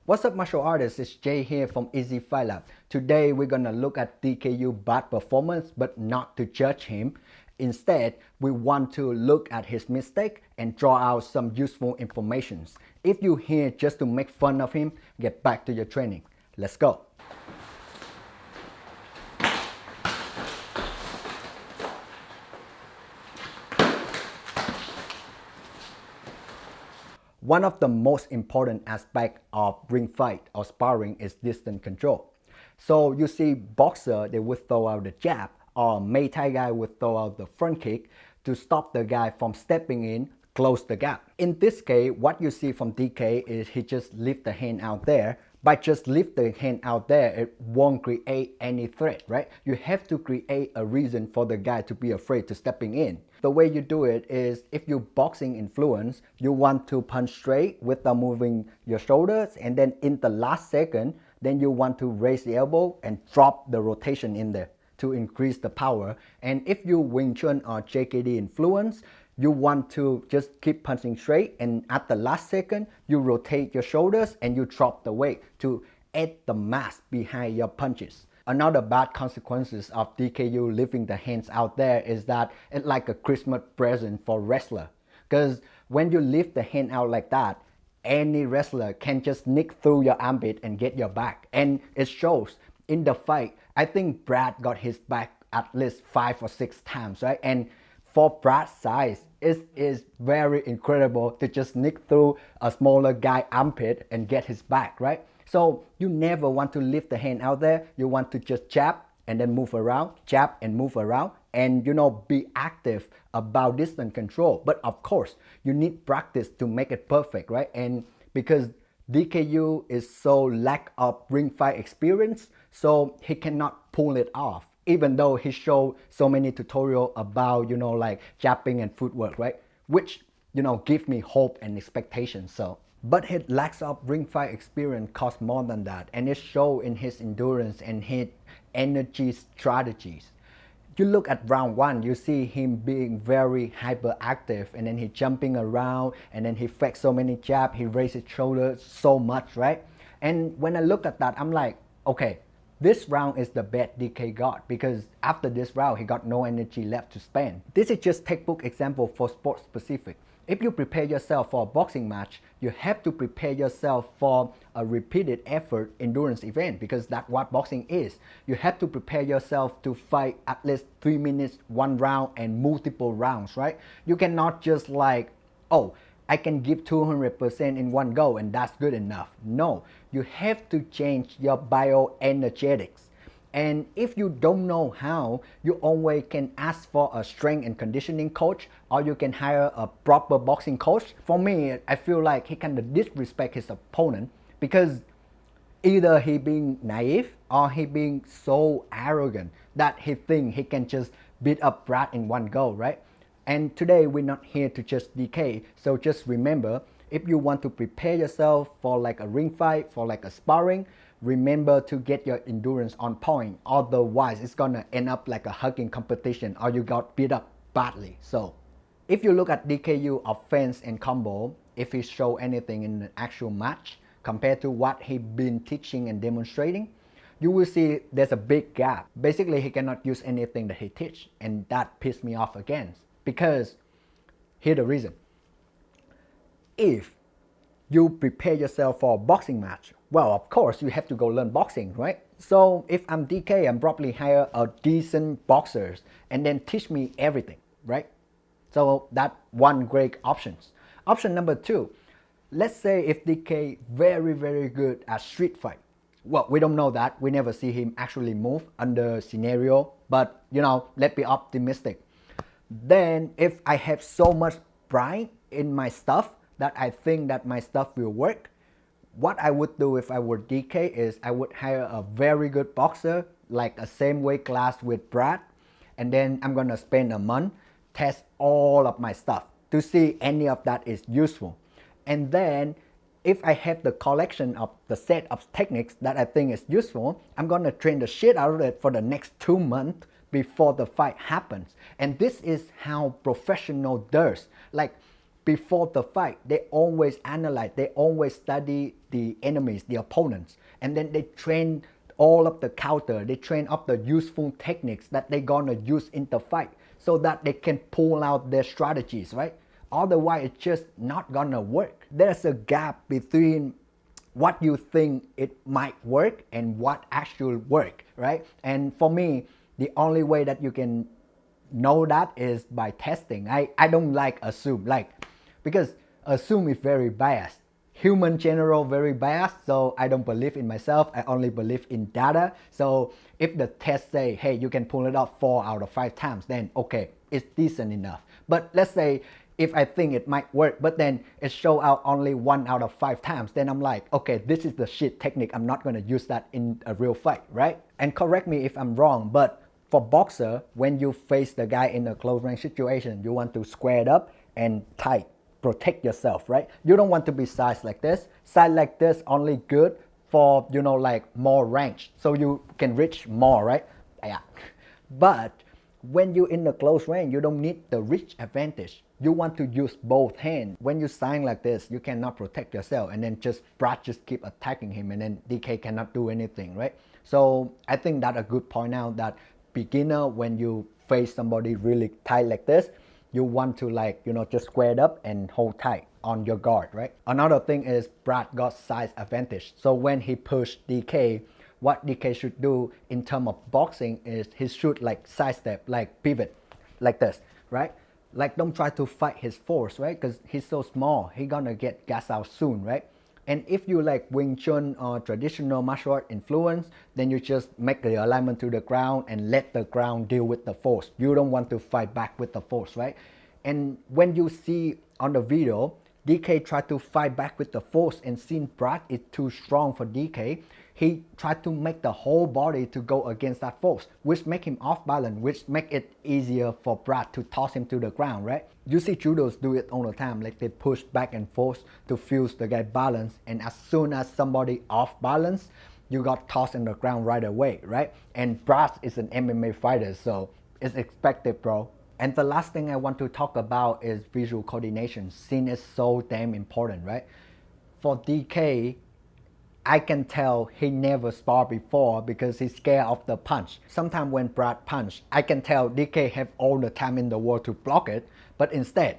What's up martial artists, it's Jay here from EzFightLab. Today we're gonna look at DK Yoo bad performance but not to judge him. Instead, we want to look at his mistake and draw out some useful information. If you're here just to make fun of him, get back to your training. Let's go. One of the most important aspects of ring fight or sparring is distance control. So you see boxer, they would throw out the jab, or Muay Thai guy would throw out the front kick to stop the guy from stepping in, close the gap. In this case, what you see from DK is he just lift the hand out there. By just lift the hand out there, it won't create any threat, right? You have to create a reason for the guy to be afraid to stepping in. The way you do it is, if you're boxing influence, you want to punch straight without moving your shoulders, and then in the last second, then you want to raise the elbow and drop the rotation in there to increase the power. And if you Wing Chun or JKD influence, you want to just keep punching straight, and at the last second, you rotate your shoulders and you drop the weight to add the mass behind your punches. Another bad consequences of DK Yoo leaving the hands out there is that it's like a Christmas present for wrestler. Because when you lift the hand out like that, any wrestler can just nick through your armpit and get your back. And it shows in the fight. I think Brad got his back at least 5 or 6 times, right? And for Brad's size, it is very incredible to just nick through a smaller guy armpit and get his back, right? So you never want to lift the hand out there. You want to just jab and then move around, jab and move around, and be active about distance control. But of course, you need practice to make it perfect, right? And because DK Yoo is so lack of ring fight experience, so he cannot pull it off, even though he showed so many tutorials about, like jabbing and footwork, right? Which, give me hope and expectation. But his lack of ring fight experience costs more than that, and it shows in his endurance and his energy strategies. You look at round 1, you see him being very hyperactive, and then he jumping around, and then he fakes so many jabs, he raises his shoulders so much, right? And when I look at that, I'm like, okay, this round is the best DK got, because after this round, he got no energy left to spend. This is just textbook example for sport specific. If you prepare yourself for a boxing match, you have to prepare yourself for a repeated effort endurance event, because that's what boxing is. You have to prepare yourself to fight at least 3 minutes, 1 round, and multiple rounds, right? You cannot just like, oh, I can give 200% in one go and that's good enough. No, you have to change your bioenergetics. And if you don't know how, you always can ask for a strength and conditioning coach, or you can hire a proper boxing coach. For me, I feel like he kind of disrespect his opponent, because either he being naive or he being so arrogant that he think he can just beat up Brad in one go, right? And today we're not here to judge DK, so just remember, if you want to prepare yourself for like a ring fight, for like a sparring, remember to get your endurance on point. Otherwise, it's gonna end up like a hugging competition, or you got beat up badly. So, if you look at DK Yoo offense and combo, if he show anything in the actual match compared to what he been teaching and demonstrating, you will see there's a big gap. Basically, he cannot use anything that he teach, and that pissed me off again. Because here's the reason. If you prepare yourself for a boxing match, well, of course, you have to go learn boxing, right? So if I'm DK, I'm probably hire a decent boxers and then teach me everything, right? So that's one great option. Option number 2, let's say if DK very, very good at street fight. Well, we don't know that. We never see him actually move under scenario, but let's be optimistic. Then if I have so much pride in my stuff that I think that my stuff will work, what I would do if I were DK is I would hire a very good boxer, like a same weight class with Brad, and then I'm gonna spend a month, test all of my stuff to see any of that is useful. And then if I have the collection of the set of techniques that I think is useful, I'm gonna train the shit out of it for the next 2 months before the fight happens. And this is how professional does. Like, before the fight, they always analyze, they always study the enemies, the opponents, and then they train all of the counter, they train up the useful techniques that they're gonna use in the fight so that they can pull out their strategies, right? Otherwise, it's just not gonna work. There's a gap between what you think it might work and what actually work, right? And for me, the only way that you can know that is by testing. I don't like assume, because assume is very biased. Human general very biased, so I don't believe in myself. I only believe in data. So if the test say, hey, you can pull it off 4 out of 5 times, then okay, it's decent enough. But let's say if I think it might work, but then it show out only 1 out of 5 times, then I'm like, okay, this is the shit technique. I'm not gonna use that in a real fight, right? And correct me if I'm wrong, but for boxer, when you face the guy in a close range situation, you want to square it up and tight, protect yourself, right? You don't want to be sized like this. Size like this only good for, you know, like more range, so you can reach more, right? Yeah. But when you're in the close range, you don't need the reach advantage. You want to use both hands. When you sign like this, you cannot protect yourself, and then Brad just keep attacking him, and then DK cannot do anything, right? So I think that's a good point out that beginner, when you face somebody really tight like this, you want to, like, you know, just square it up and hold tight on your guard, right? Another thing is Brad got size advantage. So when he pushed DK, what DK should do in terms of boxing is he should like sidestep, like pivot, like this, right? Like don't try to fight his force, right? Because he's so small, he gonna get gas out soon, right? And if you like Wing Chun or traditional martial art influence, then you just make the alignment to the ground and let the ground deal with the force. You don't want to fight back with the force, right? And when you see on the video, DK tried to fight back with the force, and since Brad is too strong for DK, he tried to make the whole body to go against that force, which make him off balance, which make it easier for Brad to toss him to the ground, right? You see judos do it all the time, like they push back and forth to fuse the guy balance, and as soon as somebody off balance, you got tossed in the ground right away, right? And Brad is an MMA fighter, so it's expected, bro. And the last thing I want to talk about is visual coordination. Scene is so damn important, right? For DK, I can tell he never sparred before because he's scared of the punch. Sometimes when Brad punch, I can tell DK have all the time in the world to block it, but instead,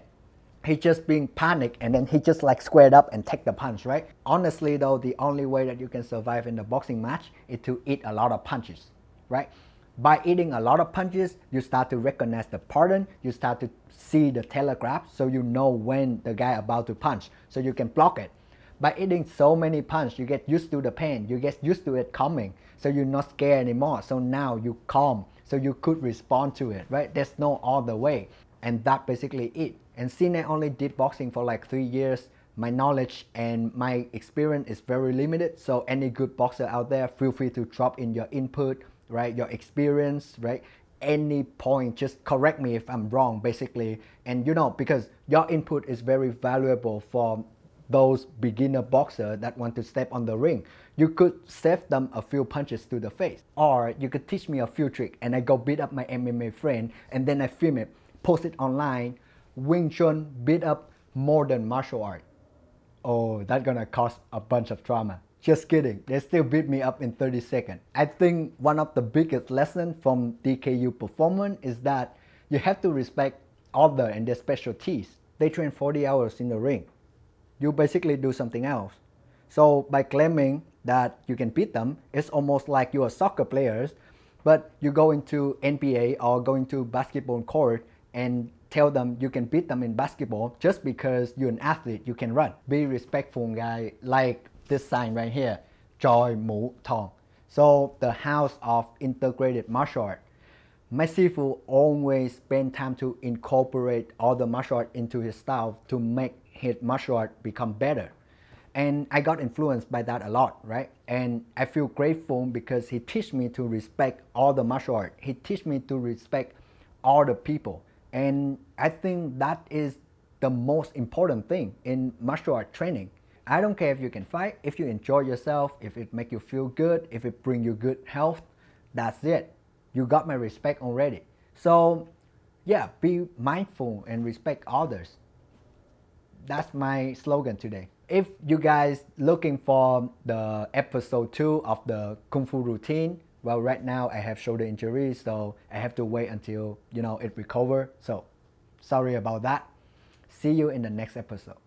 he just being panicked, and then he just like squared up and take the punch, right? Honestly though, the only way that you can survive in the boxing match is to eat a lot of punches, right? By eating a lot of punches, you start to recognize the pattern, you start to see the telegraph, so you know when the guy about to punch, so you can block it. By eating so many punches, you get used to the pain, you get used to it coming, so you're not scared anymore. So now you calm, so you could respond to it, right? There's no other way. And that basically it. And since I only did boxing for like 3 years, my knowledge and my experience is very limited. So any good boxer out there, feel free to drop in your input, right? Your experience, right? Any point, just correct me if I'm wrong, basically. And you know, because your input is very valuable for those beginner boxers that want to step on the ring. You could save them a few punches to the face, or you could teach me a few tricks and I go beat up my MMA friend, and then I film it, post it online. Wing Chun beat up modern martial art. Oh, that's gonna cause a bunch of drama. Just kidding, they still beat me up in 30 seconds. I think one of the biggest lessons from DK Yoo performance is that you have to respect others and their specialties. They train 40 hours in the ring. You basically do something else. So by claiming that you can beat them, it's almost like you're soccer players, but you go into NBA or go into basketball court and tell them you can beat them in basketball just because you're an athlete, you can run. Be respectful, guy. Like this sign right here, Choi Mu Tong. So the House of Integrated Martial Art. My Sifu always spend time to incorporate all the martial art into his style to make his martial art become better. And I got influenced by that a lot, right? And I feel grateful because he teach me to respect all the martial art. He teach me to respect all the people. And I think that is the most important thing in martial art training. I don't care if you can fight, if you enjoy yourself, if it make you feel good, if it bring you good health, that's it. You got my respect already. So yeah, be mindful and respect others. that's my slogan today. If you guys looking for the episode 2 of the Kung Fu routine, well, right now I have shoulder injury, so I have to wait until, it recover. So sorry about that. See you in the next episode.